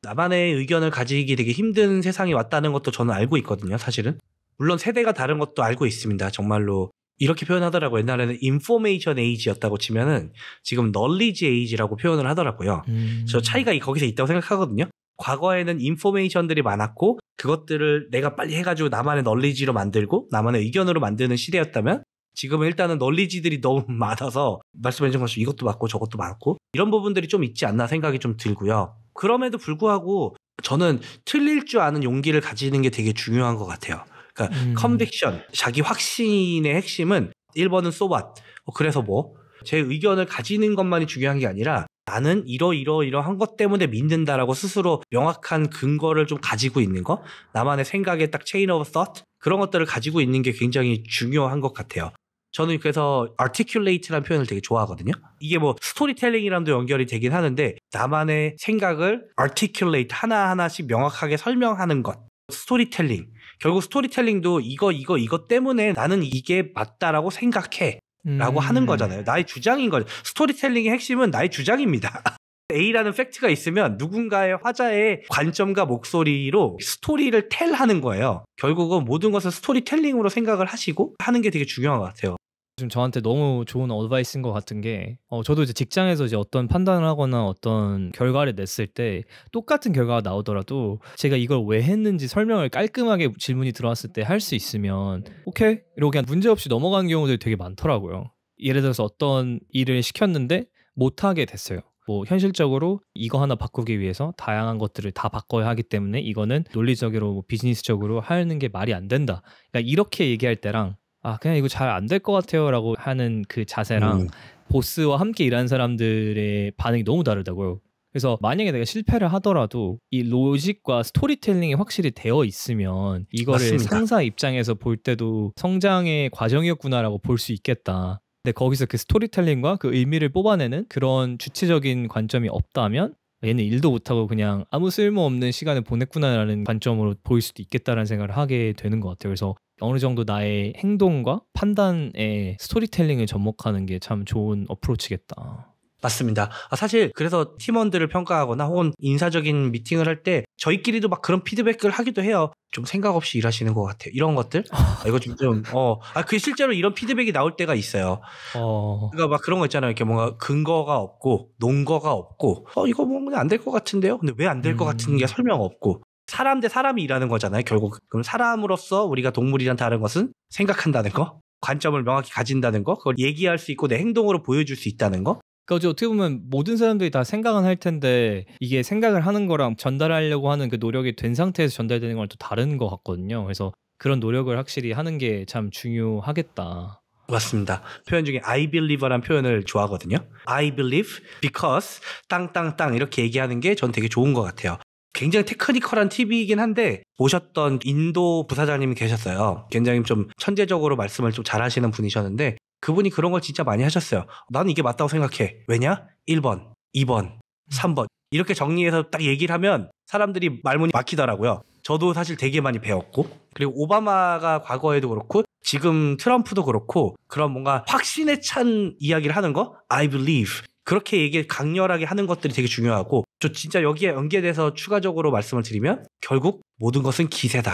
나만의 의견을 가지기 되게 힘든 세상이 왔다는 것도 저는 알고 있거든요, 사실은. 물론 세대가 다른 것도 알고 있습니다. 정말로 이렇게 표현하더라고요. 옛날에는 인포메이션 에이지였다고 치면은 지금 널리지 에이지라고 표현을 하더라고요. 저 차이가 거기서 있다고 생각하거든요. 과거에는 인포메이션들이 많았고 그것들을 내가 빨리 해가지고 나만의 널리지로 만들고 나만의 의견으로 만드는 시대였다면, 지금은 일단은 널리지들이 너무 많아서 말씀해 주신 것처럼 이것도 많고 저것도 많고 이런 부분들이 좀 있지 않나 생각이 좀 들고요. 그럼에도 불구하고 저는 틀릴 줄 아는 용기를 가지는 게 되게 중요한 것 같아요. 그러니까 컨빅션, 자기 확신의 핵심은 1번은 so what, 그래서 뭐 제 의견을 가지는 것만이 중요한 게 아니라 나는 이러한 것 때문에 믿는다라고 스스로 명확한 근거를 좀 가지고 있는 거, 나만의 생각의 딱 chain of thought, 그런 것들을 가지고 있는 게 굉장히 중요한 것 같아요. 저는 그래서 articulate라는 표현을 되게 좋아하거든요. 이게 뭐 스토리텔링이랑도 연결이 되긴 하는데 나만의 생각을 articulate, 하나하나씩 명확하게 설명하는 것, 스토리텔링. 결국 스토리텔링도 이거 때문에 나는 이게 맞다라고 생각해 라고 하는 거잖아요. 나의 주장인 거죠. 스토리텔링의 핵심은 나의 주장입니다. A라는 팩트가 있으면 누군가의 화자의 관점과 목소리로 스토리를 텔하는 거예요. 결국은 모든 것을 스토리텔링으로 생각을 하시고 하는 게 되게 중요한 것 같아요. 지금 저한테 너무 좋은 어드바이스인 것 같은 게, 저도 이제 직장에서 이제 어떤 판단을 하거나 어떤 결과를 냈을 때 똑같은 결과가 나오더라도 제가 이걸 왜 했는지 설명을 깔끔하게 질문이 들어왔을 때 할 수 있으면 오케이 이러고 그냥 문제없이 넘어가는 경우들이 되게 많더라고요. 예를 들어서 어떤 일을 시켰는데 못하게 됐어요. 뭐 현실적으로 이거 하나 바꾸기 위해서 다양한 것들을 다 바꿔야 하기 때문에 이거는 논리적으로 뭐 비즈니스적으로 하는 게 말이 안 된다. 그러니까 이렇게 얘기할 때랑 그냥 이거 잘 안 될 것 같아요 라고 하는 그 자세랑 보스와 함께 일하는 사람들의 반응이 너무 다르다고요. 그래서 만약에 내가 실패를 하더라도 이 로직과 스토리텔링이 확실히 되어 있으면 이거를 맞습니다. 상사 입장에서 볼 때도 성장의 과정이었구나라고 볼 수 있겠다. 근데 거기서 그 스토리텔링과 그 의미를 뽑아내는 그런 주체적인 관점이 없다면 얘는 일도 못하고 그냥 아무 쓸모없는 시간을 보냈구나라는 관점으로 보일 수도 있겠다라는 생각을 하게 되는 것 같아요. 그래서 어느 정도 나의 행동과 판단에 스토리텔링을 접목하는 게 참 좋은 어프로치겠다. 맞습니다. 사실 그래서 팀원들을 평가하거나 혹은 인사적인 미팅을 할 때 저희끼리도 막 그런 피드백을 하기도 해요. 좀 생각 없이 일하시는 것 같아요. 이런 것들. 이거 그 실제로 이런 피드백이 나올 때가 있어요. 그러니까 막 그런 거 있잖아요. 이렇게 뭔가 근거가 없고 논거가 없고 이거 뭐 그냥 안 될 것 같은데요. 근데 왜 안 될 것 같은 게 설명 없고. 사람 대 사람이 일하는 거잖아요. 결국 그럼 사람으로서 우리가 동물이랑 다른 것은 생각한다는 거, 관점을 명확히 가진다는 거, 그걸 얘기할 수 있고 내 행동으로 보여줄 수 있다는 거. 그러니까 어떻게 보면 모든 사람들이 다 생각은 할 텐데 이게 생각을 하는 거랑 전달하려고 하는 그 노력이 된 상태에서 전달되는 건 또 다른 것 같거든요. 그래서 그런 노력을 확실히 하는 게 참 중요하겠다. 맞습니다. 표현 중에 I believe라는 표현을 좋아하거든요. I believe because 땅땅땅 이렇게 얘기하는 게 전 되게 좋은 것 같아요. 굉장히 테크니컬한 팁이긴 한데 모셨던 인도 부사장님이 계셨어요. 굉장히 좀 천재적으로 말씀을 좀 잘하시는 분이셨는데 그분이 그런 걸 진짜 많이 하셨어요. 나는 이게 맞다고 생각해. 왜냐? 1번, 2번, 3번 이렇게 정리해서 딱 얘기를 하면 사람들이 말문이 막히더라고요. 저도 사실 되게 많이 배웠고, 그리고 오바마가 과거에도 그렇고 지금 트럼프도 그렇고 그런 뭔가 확신에 찬 이야기를 하는 거 I believe 그렇게 얘기 강렬하게 하는 것들이 되게 중요하고, 저 진짜 여기에 연계돼서 추가적으로 말씀을 드리면 결국 모든 것은 기세다.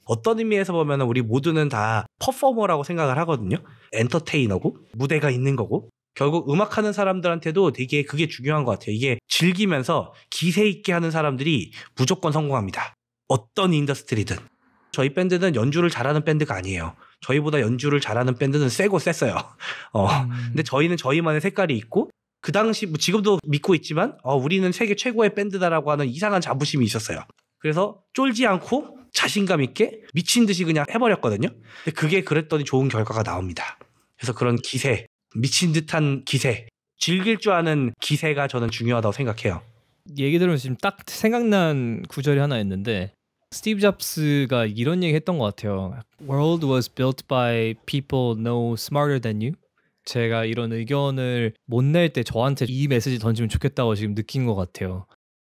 어떤 의미에서 보면 우리 모두는 다 퍼포머라고 생각을 하거든요. 엔터테이너고 무대가 있는 거고, 결국 음악하는 사람들한테도 되게 그게 중요한 것 같아요. 이게 즐기면서 기세 있게 하는 사람들이 무조건 성공합니다. 어떤 인더스트리든. 저희 밴드는 연주를 잘하는 밴드가 아니에요. 저희보다 연주를 잘하는 밴드는 세고 셌어요. 근데 저희는 저희만의 색깔이 있고 그 당시 뭐 지금도 믿고 있지만 우리는 세계 최고의 밴드다라고 하는 이상한 자부심이 있었어요. 그래서 쫄지 않고 자신감 있게 미친 듯이 그냥 해버렸거든요. 근데 그게 그랬더니 좋은 결과가 나옵니다. 그래서 그런 기세, 미친 듯한 기세, 즐길 줄 아는 기세가 저는 중요하다고 생각해요. 얘기 들으면 지금 딱 생각난 구절이 하나 있는데 스티브 잡스가 이런 얘기 했던 것 같아요. World was built by people no smarter than you. 제가 이런 의견을 못 낼 때 저한테 이 메시지 던지면 좋겠다고 지금 느낀 것 같아요.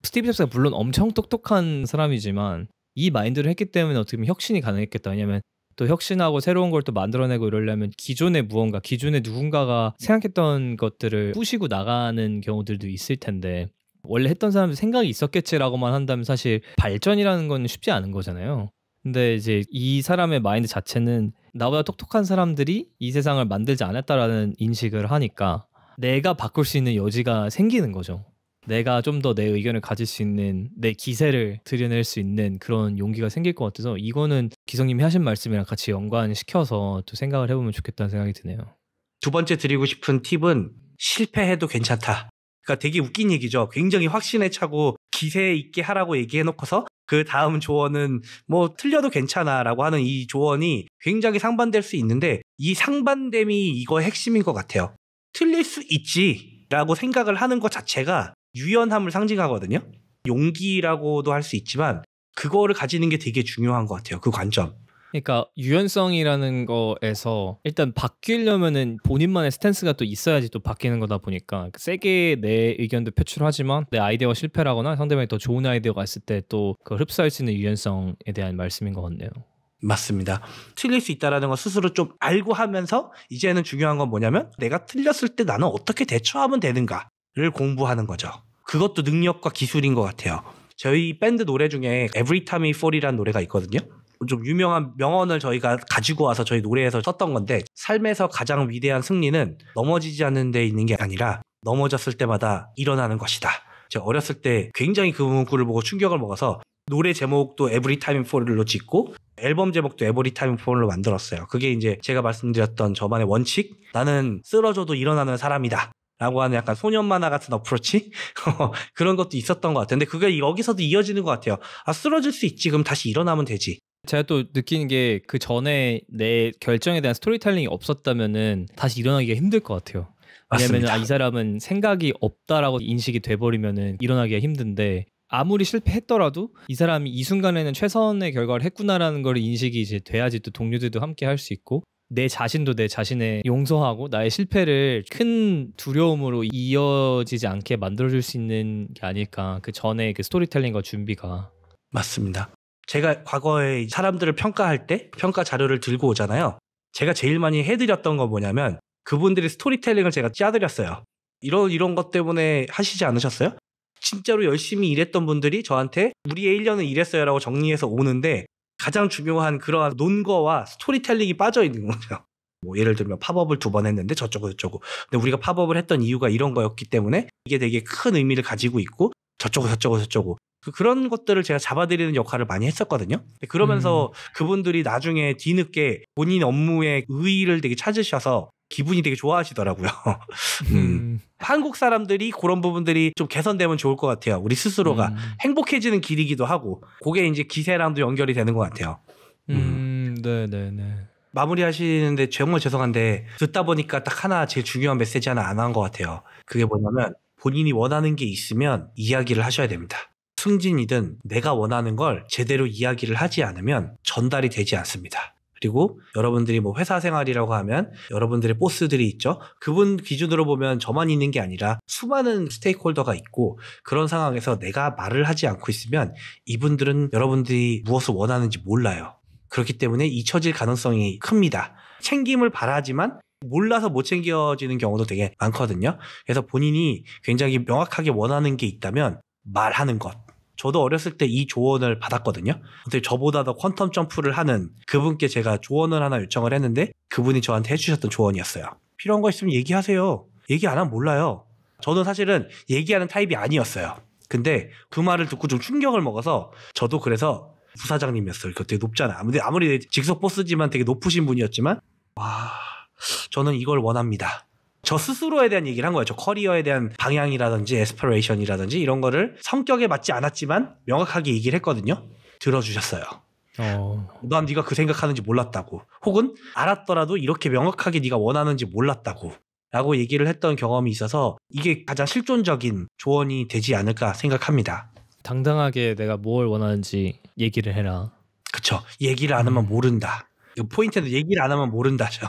스티브 잡스가 물론 엄청 똑똑한 사람이지만 이 마인드를 했기 때문에 어떻게 보면 혁신이 가능했겠다. 왜냐면 또 혁신하고 새로운 걸 또 만들어내고 이러려면 기존의 무언가, 기존의 누군가가 생각했던 것들을 부시고 나가는 경우들도 있을 텐데 원래 했던 사람들 생각이 있었겠지라고만 한다면 사실 발전이라는 건 쉽지 않은 거잖아요. 근데 이제 이 사람의 마인드 자체는 나보다 똑똑한 사람들이 이 세상을 만들지 않았다라는 인식을 하니까 내가 바꿀 수 있는 여지가 생기는 거죠. 내가 좀 더 내 의견을 가질 수 있는, 내 기세를 드러낼 수 있는 그런 용기가 생길 것 같아서 이거는 기성님이 하신 말씀이랑 같이 연관시켜서 또 생각을 해보면 좋겠다는 생각이 드네요. 두 번째 드리고 싶은 팁은 실패해도 괜찮다. 그러니까 되게 웃긴 얘기죠. 굉장히 확신에 차고 기세 있게 하라고 얘기해놓고서 그 다음 조언은 뭐 틀려도 괜찮아라고 하는 이 조언이 굉장히 상반될 수 있는데 이 상반됨이 이거의 핵심인 것 같아요. 틀릴 수 있지라고 생각을 하는 것 자체가 유연함을 상징하거든요. 용기라고도 할 수 있지만 그거를 가지는 게 되게 중요한 것 같아요. 그 관점. 그러니까 유연성이라는 거에서 일단 바뀌려면은 본인만의 스탠스가 또 있어야지 또 바뀌는 거다 보니까 세게 내 의견도 표출하지만 내 아이디어가 실패하거나 상대방이 더 좋은 아이디어가 있을 때 또 그걸 흡수할 수 있는 유연성에 대한 말씀인 것 같네요. 맞습니다. 틀릴 수 있다는 걸 스스로 좀 알고 하면서 이제는 중요한 건 뭐냐면 내가 틀렸을 때 나는 어떻게 대처하면 되는가를 공부하는 거죠. 그것도 능력과 기술인 것 같아요. 저희 밴드 노래 중에 Every Time We Fall이라는 노래가 있거든요. 좀 유명한 명언을 저희가 가지고 와서 저희 노래에서 썼던 건데 삶에서 가장 위대한 승리는 넘어지지 않는 데 있는 게 아니라 넘어졌을 때마다 일어나는 것이다. 제가 어렸을 때 굉장히 그 문구를 보고 충격을 먹어서 노래 제목도 Every Time We Fall로 짓고 앨범 제목도 Every Time We Fall로 만들었어요. 그게 이제 제가 말씀드렸던 저만의 원칙, 나는 쓰러져도 일어나는 사람이다 라고 하는 약간 소년 만화 같은 어프로치 그런 것도 있었던 것 같아요. 근데 그게 여기서도 이어지는 것 같아요. 아, 쓰러질 수 있지. 그럼 다시 일어나면 되지. 제가 또 느끼는 게 그 전에 내 결정에 대한 스토리텔링이 없었다면은 다시 일어나기가 힘들 것 같아요. 왜냐면 이 사람은 생각이 없다라고 인식이 돼버리면은 일어나기가 힘든데 아무리 실패했더라도 이 사람이 이 순간에는 최선의 결과를 했구나라는 걸 인식이 이제 돼야지 또 동료들도 함께 할 수 있고 내 자신도 내 자신의 용서하고 나의 실패를 큰 두려움으로 이어지지 않게 만들어줄 수 있는 게 아닐까. 그 전에 그 스토리텔링과 준비가. 맞습니다. 제가 과거에 사람들을 평가할 때 평가 자료를 들고 오잖아요. 제가 제일 많이 해드렸던 건 뭐냐면 그분들의 스토리텔링을 제가 짜드렸어요. 이런 것 때문에 하시지 않으셨어요? 진짜로 열심히 일했던 분들이 저한테 우리의 1년은 이랬어요 라고 정리해서 오는데 가장 중요한 그러한 논거와 스토리텔링이 빠져 있는 거죠. 뭐 예를 들면 팝업을 2번 했는데 저쩌고 근데 우리가 팝업을 했던 이유가 이런 거였기 때문에 이게 되게 큰 의미를 가지고 있고 저쩌고 그런 것들을 제가 잡아드리는 역할을 많이 했었거든요. 그러면서 그분들이 나중에 뒤늦게 본인 업무의 의의를 되게 찾으셔서 기분이 되게 좋아하시더라고요. 한국 사람들이 그런 부분들이 좀 개선되면 좋을 것 같아요. 우리 스스로가 행복해지는 길이기도 하고 그게 이제 기세랑도 연결이 되는 것 같아요. 네네네. 마무리하시는데 정말 죄송한데 듣다 보니까 딱 하나 제일 중요한 메시지 하나 안 한 것 같아요. 그게 뭐냐면 본인이 원하는 게 있으면 이야기를 하셔야 됩니다. 승진이든 내가 원하는 걸 제대로 이야기를 하지 않으면 전달이 되지 않습니다. 그리고 여러분들이 뭐 회사 생활이라고 하면 여러분들의 보스들이 있죠. 그분 기준으로 보면 저만 있는 게 아니라 수많은 스테이크홀더가 있고 그런 상황에서 내가 말을 하지 않고 있으면 이분들은 여러분들이 무엇을 원하는지 몰라요. 그렇기 때문에 잊혀질 가능성이 큽니다. 챙김을 바라지만 몰라서 못 챙겨지는 경우도 되게 많거든요. 그래서 본인이 굉장히 명확하게 원하는 게 있다면 말하는 것. 저도 어렸을 때 이 조언을 받았거든요. 근데 저보다 더 퀀텀 점프를 하는 그분께 제가 조언을 하나 요청을 했는데 그분이 저한테 해주셨던 조언이었어요. 필요한 거 있으면 얘기하세요. 얘기 안 하면 몰라요. 저는 사실은 얘기하는 타입이 아니었어요. 근데 그 말을 듣고 좀 충격을 먹어서 저도 그래서 부사장님이었어요. 그때 높잖아. 아무리 직속 보스지만 되게 높으신 분이었지만 와, 저는 이걸 원합니다. 저 스스로에 대한 얘기를 한 거예요. 저 커리어에 대한 방향이라든지 에스퍼레이션이라든지 이런 거를 성격에 맞지 않았지만 명확하게 얘기를 했거든요. 들어주셨어요. 난 네가 그 생각하는지 몰랐다고. 혹은 알았더라도 이렇게 명확하게 네가 원하는지 몰랐다고 라고 얘기를 했던 경험이 있어서 이게 가장 실존적인 조언이 되지 않을까 생각합니다. 당당하게 내가 뭘 원하는지 얘기를 해라. 그쵸. 얘기를 안 하면 모른다. 포인트는 얘기를 안 하면 모른다죠.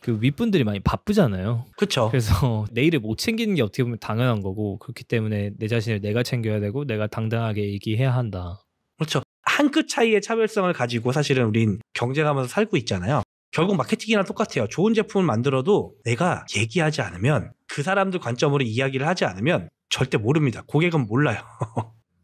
그 윗분들이 많이 바쁘잖아요. 그렇죠. 그래서 내일을 못 챙기는 게 어떻게 보면 당연한 거고 그렇기 때문에 내 자신을 내가 챙겨야 되고 내가 당당하게 얘기해야 한다. 그렇죠. 한 끗 차이의 차별성을 가지고 사실은 우린 경쟁하면서 살고 있잖아요. 결국 마케팅이랑 똑같아요. 좋은 제품을 만들어도 내가 얘기하지 않으면, 그 사람들 관점으로 이야기를 하지 않으면 절대 모릅니다. 고객은 몰라요.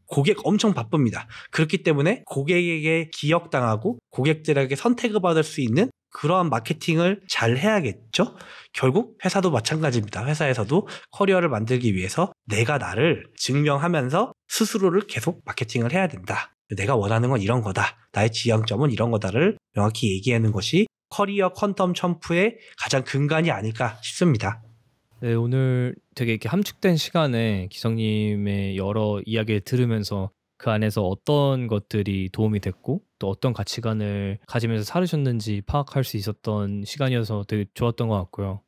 고객 엄청 바쁩니다. 그렇기 때문에 고객에게 기억당하고 고객들에게 선택을 받을 수 있는 그러한 마케팅을 잘 해야겠죠? 결국 회사도 마찬가지입니다. 회사에서도 커리어를 만들기 위해서 내가 나를 증명하면서 스스로를 계속 마케팅을 해야 된다. 내가 원하는 건 이런 거다. 나의 지향점은 이런 거다를 명확히 얘기하는 것이 커리어 퀀텀 점프의 가장 근간이 아닐까 싶습니다. 네, 오늘 되게 이렇게 함축된 시간에 기성님의 여러 이야기를 들으면서 그 안에서 어떤 것들이 도움이 됐고 또 어떤 가치관을 가지면서 살으셨는지 파악할 수 있었던 시간이어서 되게 좋았던 것 같고요.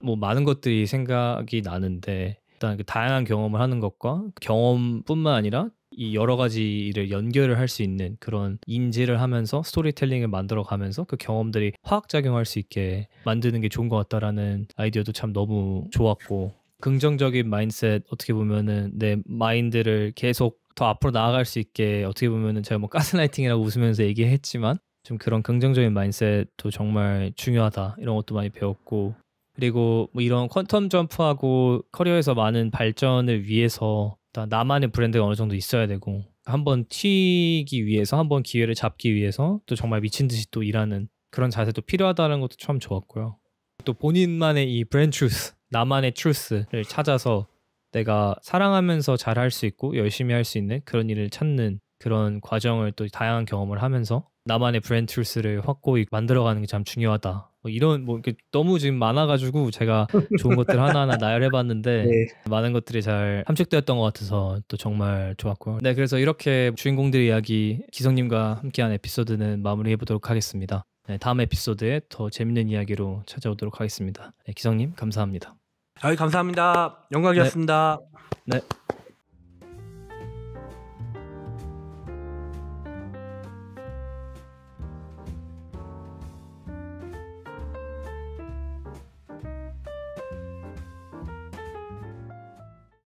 뭐 많은 것들이 생각이 나는데 일단 그 다양한 경험을 하는 것과 경험뿐만 아니라 이 여러 가지를 연결을 할 수 있는 그런 인지를 하면서 스토리텔링을 만들어 가면서 그 경험들이 화학작용할 수 있게 만드는 게 좋은 것 같다라는 아이디어도 참 너무 좋았고, 긍정적인 마인드셋, 어떻게 보면은 내 마인드를 계속 더 앞으로 나아갈 수 있게, 어떻게 보면은 제가 뭐 가스라이팅이라고 웃으면서 얘기했지만 좀 그런 긍정적인 마인드셋도 정말 중요하다, 이런 것도 많이 배웠고, 그리고 뭐 이런 퀀텀 점프하고 커리어에서 많은 발전을 위해서 일단 나만의 브랜드가 어느 정도 있어야 되고, 한번 튀기 위해서, 한번 기회를 잡기 위해서 또 정말 미친 듯이 또 일하는 그런 자세도 필요하다는 것도 참 좋았고요. 또 본인만의 이 브랜드 트루스, 나만의 트루스를 찾아서 내가 사랑하면서 잘 할 수 있고 열심히 할 수 있는 그런 일을 찾는 그런 과정을 또 다양한 경험을 하면서 나만의 브랜드 트루스를 확고히 만들어가는 게 참 중요하다. 뭐 이런 뭐 이렇게 너무 지금 많아가지고 제가 좋은 것들 하나하나 나열해봤는데 네. 많은 것들이 잘 함축되었던 것 같아서 또 정말 좋았고요. 네, 그래서 이렇게 주인공들의 이야기 기성님과 함께한 에피소드는 마무리해보도록 하겠습니다. 네, 다음 에피소드에 더 재밌는 이야기로 찾아오도록 하겠습니다. 네, 기성님 감사합니다. 감사합니다. 영광이었습니다. 네.